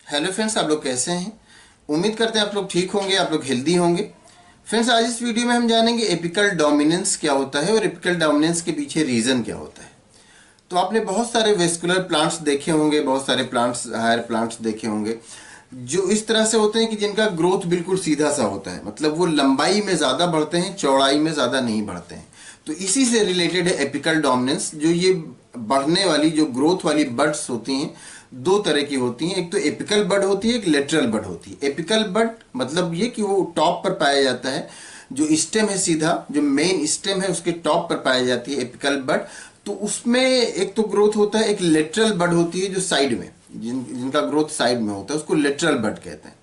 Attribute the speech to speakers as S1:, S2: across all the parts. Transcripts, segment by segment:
S1: Hello friends, आप लोग कैसे हैं। उम्मीद करते हैं आप लोग ठीक होंगे, आप लोग हेल्दी होंगे। फ्रेंड्स, आज इस वीडियो में हम जानेंगे एपिकल डोमिनेंस क्या होता है और एपिकल डोमिनेंस के पीछे रीज़न क्या होता है। तो आपने बहुत सारे वेस्कुलर प्लांट्स देखे होंगे, बहुत सारे प्लांट्स, हायर प्लांट्स देखे होंगे जो इस तरह से होते हैं कि जिनका ग्रोथ बिल्कुल सीधा सा होता है, मतलब वो लंबाई में ज़्यादा बढ़ते हैं, चौड़ाई में ज़्यादा नहीं बढ़ते हैं। तो इसी से रिलेटेड है एपिकल डोमिनेंस। जो ये बढ़ने वाली, जो ग्रोथ वाली बड्स होती हैं, दो तरह की होती हैं। एक तो एपिकल बड होती है, एक लेटरल बड होती है। एपिकल बड मतलब ये कि वो टॉप पर पाया जाता है, जो स्टेम है सीधा, जो मेन स्टेम है उसके टॉप पर पाई जाती है एपिकल बड। तो उसमें एक तो ग्रोथ होता है, एक लेटरल बड होती है जो साइड में, जिनका ग्रोथ साइड में होता है, उसको लेटरल बड कहते हैं।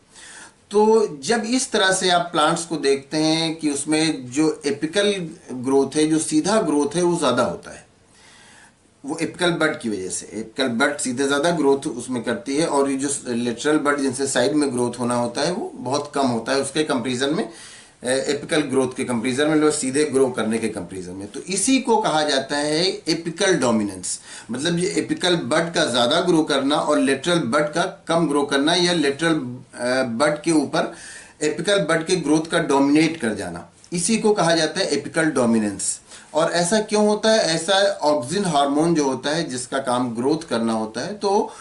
S1: तो जब इस तरह से आप प्लांट्स को देखते हैं कि उसमें जो एपिकल ग्रोथ है, जो सीधा ग्रोथ है, वो ज़्यादा होता है, वो एपिकल बड की वजह से। एपिकल बड सीधे ज़्यादा ग्रोथ उसमें करती है, और ये जो लेटरल बड जिनसे साइड में ग्रोथ होना होता है वो बहुत कम होता है उसके कंपैरिजन में, एपिकल ग्रोथ के कंपैरिजन में, लोग सीधे ग्रो करने के कंपैरिजन में। तो इसी को कहा जाता है एपिकल डोमिनेंस। मतलब ये एपिकल बड का ज़्यादा ग्रो करना और लेटरल बड का कम ग्रो करना, या लेटरल बड के ऊपर एपिकल बड के ग्रोथ का डोमिनेट कर जाना, इसी को कहा जाता है एपिकल डोमिनेंस। और ऐसा क्यों होता है? ऐसा ऑक्सिन हार्मोन जो होता है, जिसका काम ग्रोथ करना होता है, तो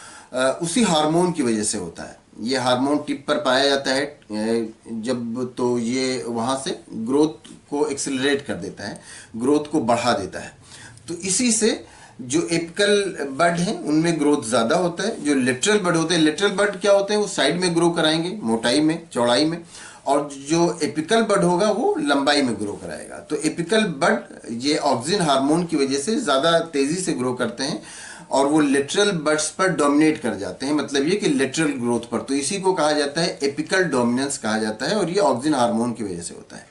S1: उसी हार्मोन की वजह से होता है। ये हार्मोन टिप पर पाया जाता है जब, तो ये वहाँ से ग्रोथ को एक्सेलरेट कर देता है, ग्रोथ को बढ़ा देता है। तो इसी से जो एपिकल बड हैं उनमें ग्रोथ ज़्यादा होता है। जो लेटरल बड होते हैं, लेटरल बड क्या होते हैं, वो साइड में ग्रो कराएंगे, मोटाई में, चौड़ाई में। और जो एपिकल बड होगा वो लंबाई में ग्रो कराएगा। तो एपिकल बड ये ऑक्सिन हार्मोन की वजह से ज़्यादा तेज़ी से ग्रो करते हैं, और वो लेटरल बड्स पर डोमिनेट कर जाते हैं, मतलब ये कि लेटरल ग्रोथ पर। तो इसी को कहा जाता है एपिकल डोमिनेंस कहा जाता है, और ये ऑक्सिन हार्मोन की वजह से होता है।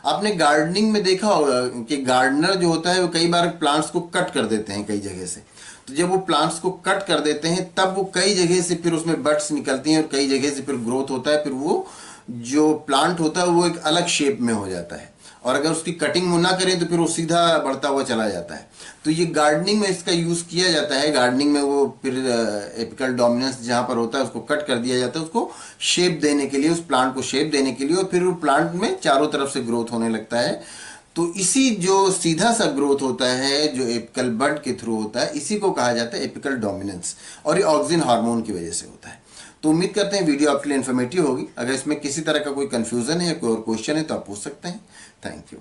S1: आपने गार्डनिंग में देखा होगा कि गार्डनर जो होता है वो कई बार प्लांट्स को कट कर देते हैं कई जगह से। तो जब वो प्लांट्स को कट कर देते हैं तब वो कई जगह से फिर उसमें बड्स निकलती हैं, और कई जगह से फिर ग्रोथ होता है। फिर वो जो प्लांट होता है वो एक अलग शेप में हो जाता है, और अगर उसकी कटिंग ना करें तो फिर वो सीधा बढ़ता हुआ चला जाता है। तो ये गार्डनिंग में इसका यूज़ किया जाता है। गार्डनिंग में वो फिर एपिकल डोमिनेंस जहाँ पर होता है उसको कट कर दिया जाता है, उसको शेप देने के लिए, उस प्लांट को शेप देने के लिए, और फिर वो प्लांट में चारों तरफ से ग्रोथ होने लगता है। तो इसी जो सीधा सा ग्रोथ होता है, जो एपिकल बड के थ्रू होता है, इसी को कहा जाता है एपिकल डोमिनेंस, और ये ऑक्सिन हार्मोन की वजह से होता है। तो उम्मीद करते हैं वीडियो आपके लिए इन्फॉर्मेटिव होगी। अगर इसमें किसी तरह का कोई कंफ्यूजन है या कोई और क्वेश्चन है तो आप पूछ सकते हैं। Thank you.